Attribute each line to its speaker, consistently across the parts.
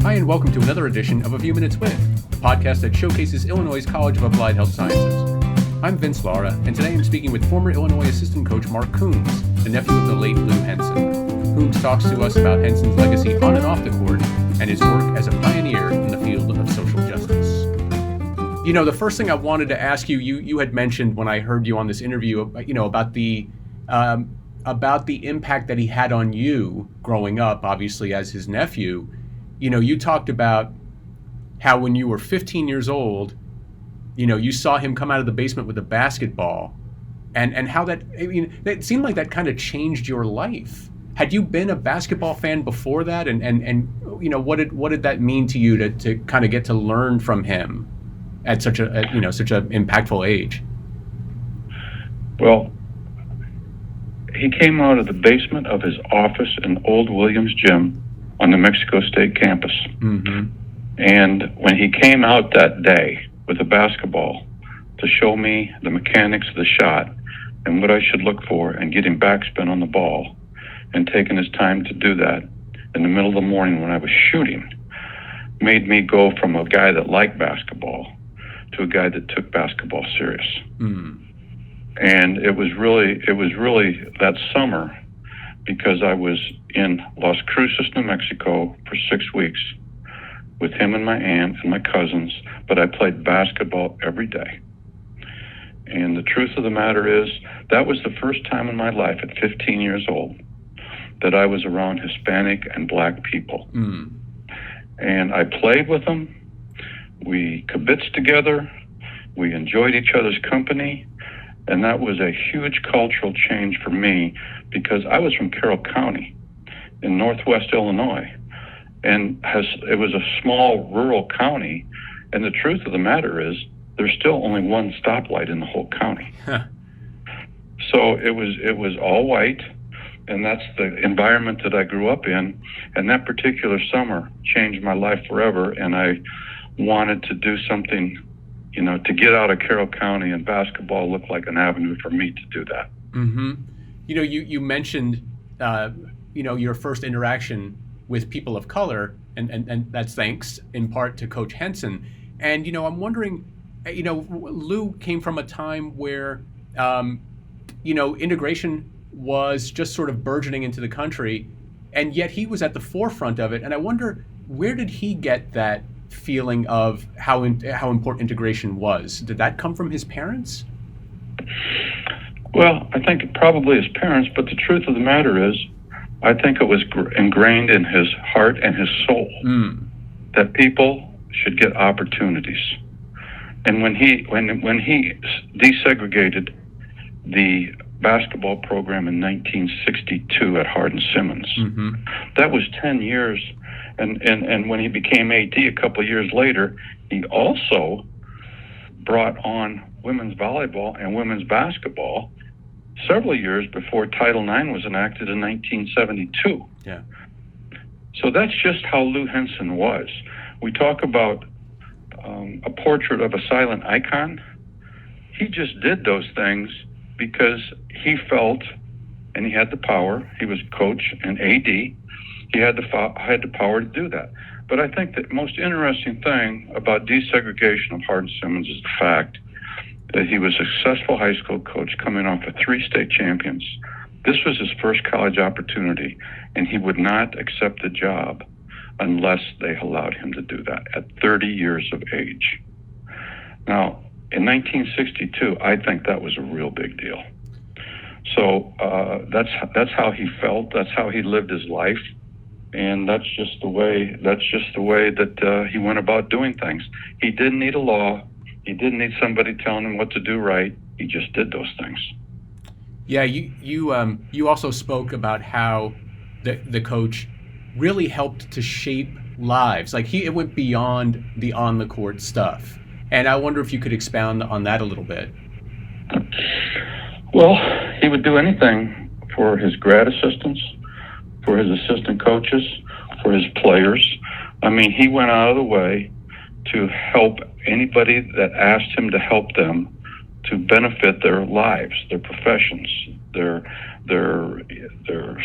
Speaker 1: Hi, and welcome to another edition of A Few Minutes With, the podcast that showcases Illinois' College of Applied Health Sciences. I'm Vince Lara, and today I'm speaking with former Illinois assistant coach Mark Coomes, the nephew of the late Lou Henson. Coomes talks to us about Henson's legacy on and off the court and his work as a pioneer in the field of social justice. You know, the first thing I wanted to ask you, you had mentioned when I heard you on this interview, about the impact that he had on you growing up, obviously as his nephew. You know, you talked about how when you were 15 years old, you know, you saw him come out of the basement with a basketball, and how that, I mean, it seemed like that kind of changed your life. Had you been a basketball fan before that? And you know, what did that mean to you to kind of get to learn from him at such an impactful age?
Speaker 2: Well, he came out of the basement of his office in Old Williams Gym on the Mexico State campus. Mm-hmm. And when he came out that day with a basketball to show me the mechanics of the shot and what I should look for and getting backspin on the ball and taking his time to do that in the middle of the morning when I was shooting, made me go from a guy that liked basketball to a guy that took basketball serious. Mm. And it was really that summer, because I was in Las Cruces, New Mexico for 6 weeks with him and my aunt and my cousins, but I played basketball every day. And the truth of the matter is, that was the first time in my life at 15 years old that I was around Hispanic and Black people. Mm. And I played with them. We kibitzed together. We enjoyed each other's company. And that was a huge cultural change for me, because I was from Carroll County in northwest Illinois, and it was a small rural county, and the truth of the matter is there's still only one stoplight in the whole county. Huh. So it was all white, and that's the environment that I grew up in, and that particular summer changed my life forever, and I wanted to do something, you know, to get out of Carroll County, and basketball looked like an avenue for me to do that.
Speaker 1: Mm-hmm. You know, you mentioned, your first interaction with people of color, and that's thanks in part to Coach Henson. And, you know, I'm wondering, Lou came from a time where, integration was just sort of burgeoning into the country, and yet he was at the forefront of it. And I wonder, where did he get that feeling of how important integration was? Did that come from his parents?
Speaker 2: Well, I think probably his parents, but the truth of the matter is, I think it was ingrained in his heart and his soul that people should get opportunities. And when he desegregated the basketball program in 1962 at Hardin-Simmons, that was 10 years. And when he became AD a couple of years later, he also brought on women's volleyball and women's basketball several years before Title IX was enacted in 1972. Yeah. So that's just how Lou Henson was. We talk about a portrait of a silent icon. He just did those things because he felt, and he had the power. He was coach and AD. He had the power to do that. But I think the most interesting thing about desegregation of Hardin-Simmons is the fact that he was a successful high school coach coming off of 3 state champions. This was his first college opportunity, and he would not accept the job unless they allowed him to do that at 30 years of age. Now, in 1962, I think that was a real big deal. So that's how he felt. That's how he lived his life. And that's just the way that he went about doing things. He didn't need a law. He didn't need somebody telling him what to do right. He just did those things.
Speaker 1: Yeah, you also spoke about how the coach really helped to shape lives. Like it went beyond the on the court stuff. And I wonder if you could expound on that a little bit.
Speaker 2: Well, he would do anything for his grad assistants, for his assistant coaches, for his players. I mean, he went out of the way to help anybody that asked him to help them to benefit their lives, their professions, their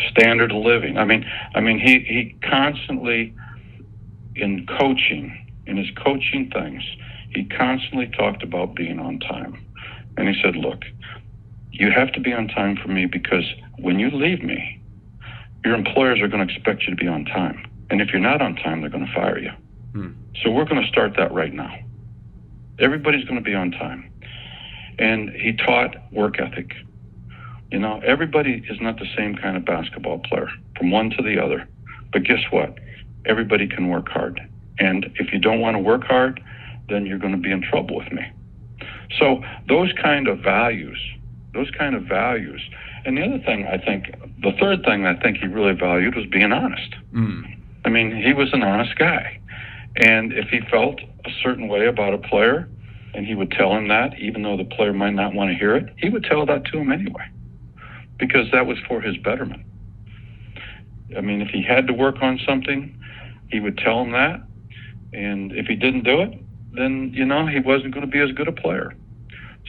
Speaker 2: standard of living. I mean, he constantly in coaching, in his coaching things, he constantly talked about being on time. And he said, look, you have to be on time for me because when you leave me, your employers are going to expect you to be on time. And if you're not on time, they're going to fire you. So we're going to start that right now. Everybody's going to be on time. And he taught work ethic. You know, everybody is not the same kind of basketball player, from one to the other. But guess what? Everybody can work hard. And if you don't want to work hard, then you're going to be in trouble with me. So those kind of values. And the other thing, the third thing I think he really valued was being honest. I mean, he was an honest guy. And if he felt a certain way about a player, and he would tell him that, even though the player might not want to hear it, he would tell that to him anyway, because that was for his betterment. I mean, if he had to work on something, he would tell him that. And if he didn't do it, then, you know, he wasn't going to be as good a player.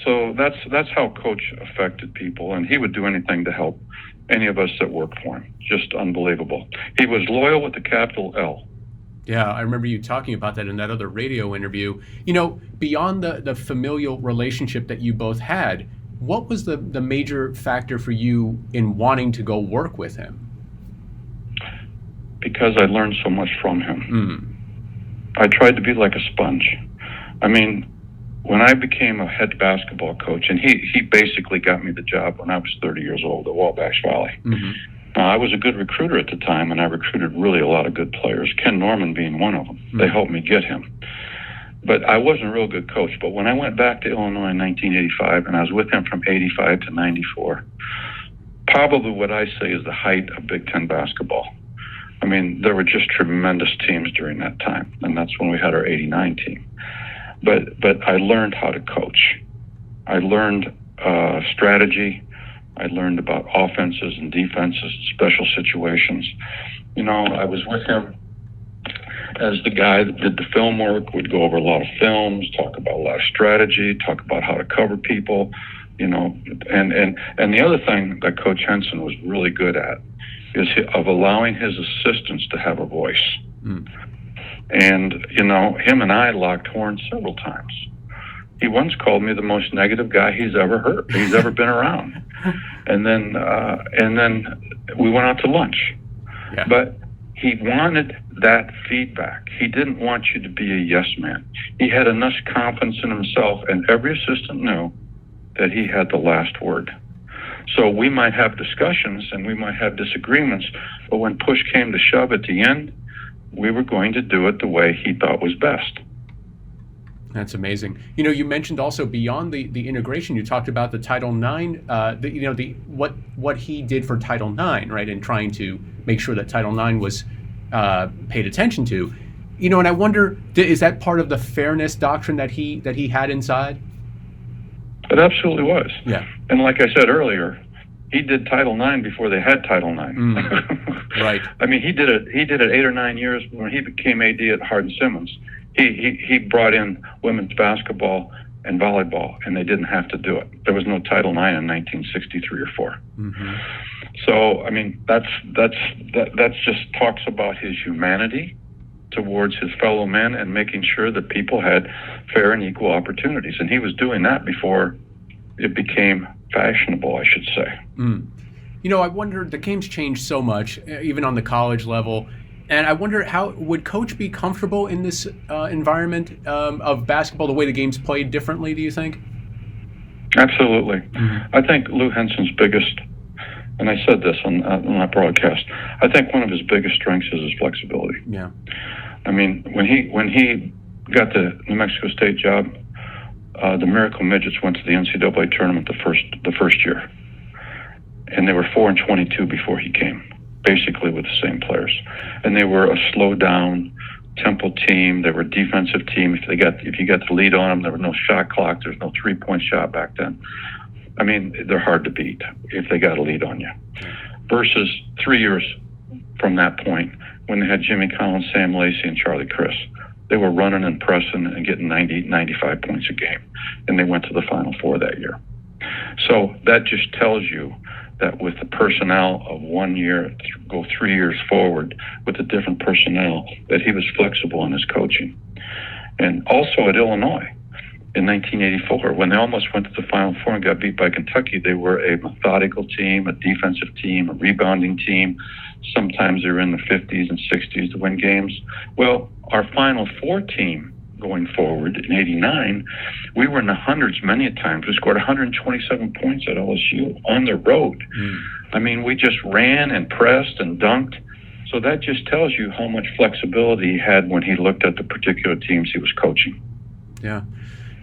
Speaker 2: So that's how Coach affected people, and he would do anything to help any of us that worked for him. Just unbelievable. He was loyal with a capital L.
Speaker 1: Yeah, I remember you talking about that in that other radio interview. You know, beyond the familial relationship that you both had, what was the major factor for you in wanting to go work with him?
Speaker 2: Because I learned so much from him. I tried to be like a sponge. I mean, when I became a head basketball coach, and he basically got me the job when I was 30 years old at Wabash Valley. Now, I was a good recruiter at the time, and I recruited really a lot of good players, Ken Norman being one of them. They helped me get him. But I wasn't a real good coach. But when I went back to Illinois in 1985, and I was with him from 85 to 94, probably what I say is the height of Big Ten basketball. I mean, there were just tremendous teams during that time, and that's when we had our 89 team. But I learned how to coach. I learned strategy. I learned about offenses and defenses, special situations. You know, I was with him as the guy that did the film work, would go over a lot of films, talk about a lot of strategy, talk about how to cover people, you know. And the other thing that Coach Henson was really good at is of allowing his assistants to have a voice. And, you know, him and I locked horns several times. He once called me the most negative guy he's ever been around. And then we went out to lunch. Yeah. But he wanted that feedback. He didn't want you to be a yes man. He had enough confidence in himself, and every assistant knew that he had the last word. So we might have discussions and we might have disagreements, but when push came to shove at the end, we were going to do it the way he thought was best.
Speaker 1: That's amazing. You know, you mentioned also beyond the integration, you talked about the Title IX, what he did for Title IX, right, and trying to make sure that Title IX was paid attention to. You know, and I wonder, is that part of the fairness doctrine that he had inside?
Speaker 2: It absolutely was.
Speaker 1: Yeah.
Speaker 2: And like I said earlier, he did Title IX before they had Title IX.
Speaker 1: Right.
Speaker 2: I mean, he did it 8 or 9 years when he became AD at Hardin-Simmons. He brought in women's basketball and volleyball, and they didn't have to do it. There was no Title IX in 1963 or 4. So, I mean, that's just talks about his humanity towards his fellow men and making sure that people had fair and equal opportunities. And he was doing that before it became fashionable, I should say.
Speaker 1: You know, I wonder, the game's changed so much, even on the college level. And I wonder, how would Coach be comfortable in this environment of basketball, the way the game's played differently, do you think?
Speaker 2: Absolutely. I think Lou Henson's biggest, and I said this on my broadcast, I think one of his biggest strengths is his flexibility.
Speaker 1: Yeah.
Speaker 2: I mean, when he got the New Mexico State job, the Miracle Midgets went to the NCAA tournament the first year, and they were 4-22 before he came, basically with the same players. And they were a slow down tempo team. They were a defensive team. If you got the lead on them, there was no shot clock. There was no 3-point shot back then. I mean, they're hard to beat if they got a lead on you. Versus 3 years from that point, when they had Jimmy Collins, Sam Lacey, and Charlie Chris, they were running and pressing and getting 90, 95 points a game. And they went to the Final Four that year. So that just tells you that with the personnel of 1 year, go 3 years forward with the different personnel, that he was flexible in his coaching. And also at Illinois in 1984, when they almost went to the Final Four and got beat by Kentucky, they were a methodical team, a defensive team, a rebounding team. Sometimes they were in the 50s and 60s to win games. Well, our Final Four team going forward in 89, we were in the hundreds many a times. We scored 127 points at LSU on the road. I mean, we just ran and pressed and dunked. So that just tells you how much flexibility he had when he looked at the particular teams he was coaching.
Speaker 1: Yeah.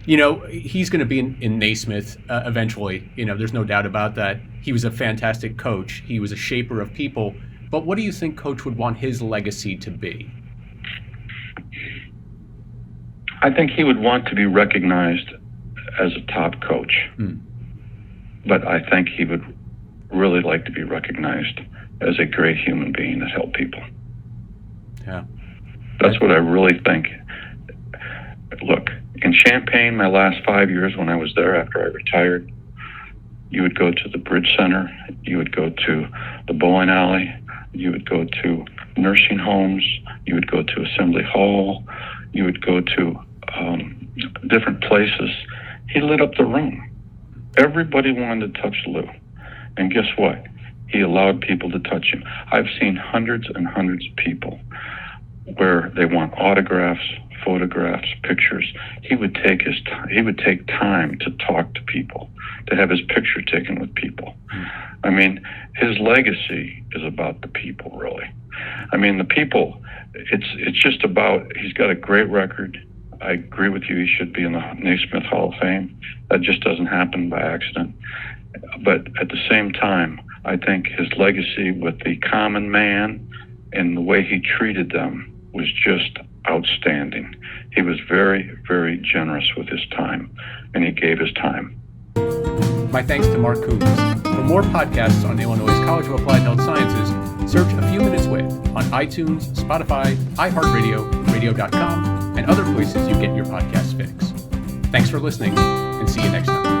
Speaker 1: You know, he's going to be in Naismith eventually. You know, there's no doubt about that. He was a fantastic coach. He was a shaper of people. But what do you think Coach would want his legacy to be?
Speaker 2: I think he would want to be recognized as a top coach. But I think he would really like to be recognized as a great human being that helped people.
Speaker 1: Yeah.
Speaker 2: That's what I really think. Look, in Champaign, my last 5 years when I was there after I retired, you would go to the Bridge Center, you would go to the bowling alley, you would go to nursing homes, you would go to Assembly Hall, you would go to different places. He lit up the room. Everybody wanted to touch Lou. And guess what? He allowed people to touch him. I've seen hundreds and hundreds of people where they want autographs, photographs, pictures. He would take time to talk to people, to have his picture taken with people. I mean, his legacy is about the people, really. I mean, the people, it's just about, he's got a great record. I agree with you, he should be in the Naismith Hall of Fame. That just doesn't happen by accident. But at the same time, I think his legacy with the common man and the way he treated them was just outstanding. He was very, very generous with his time, and he gave his time.
Speaker 1: My thanks to Mark Coomes. For more podcasts on Illinois College of Applied Health Sciences, search A Few Minutes With on iTunes, Spotify, iHeartRadio, radio.com, and other places you get your podcast fix. Thanks for listening, and see you next time.